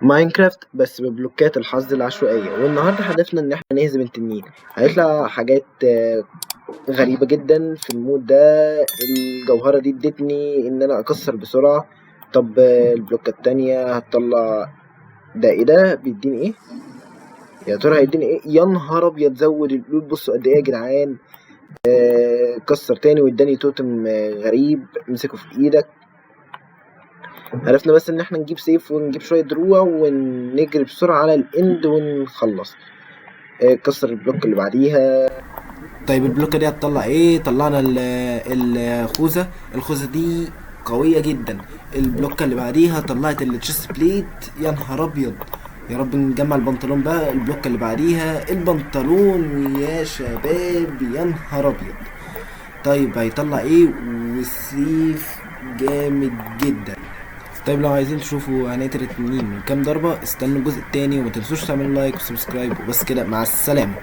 ماينكرافت بس ببلوكات الحظ العشوائية. والنهاردة هدفنا إن احنا نهزم التنين. هيطلع حاجات غريبة جدا في المود ده. الجوهرة دي ادتني إن أنا أكسر بسرعة. طب البلوكة التانية هتطلع ده ايه؟ ده بيديني ايه؟ يا ترى هيديني ايه؟ يا نهار ابيض، زود القلوب. بصوا قد ايه يا جدعان. كسر تاني واداني توتم غريب امسكه في ايدك. عرفنا بس ان احنا نجيب سيف ونجيب شوية دروع ونجري بسرعة على الاند ونخلص. كسر البلوك اللي بعديها. طيب البلوكة دي هتطلع ايه؟ طلعنا الخوذة دي قوية جدا. البلوكة اللي بعديها طلعت التشيست بليت. يا نهار ابيض، يا رب نجمع البنطلون بقى. البلوكة اللي بعديها البنطلون يا شباب، يا نهار ابيض. طيب هيطلع ايه؟ والسيف جامد جدا. طيب لو عايزين تشوفوا هنقتل التنين من كام ضربة، استنوا الجزء التاني وما تنسوش تعملوا لايك وسبسكرايب وبس كده. مع السلامة.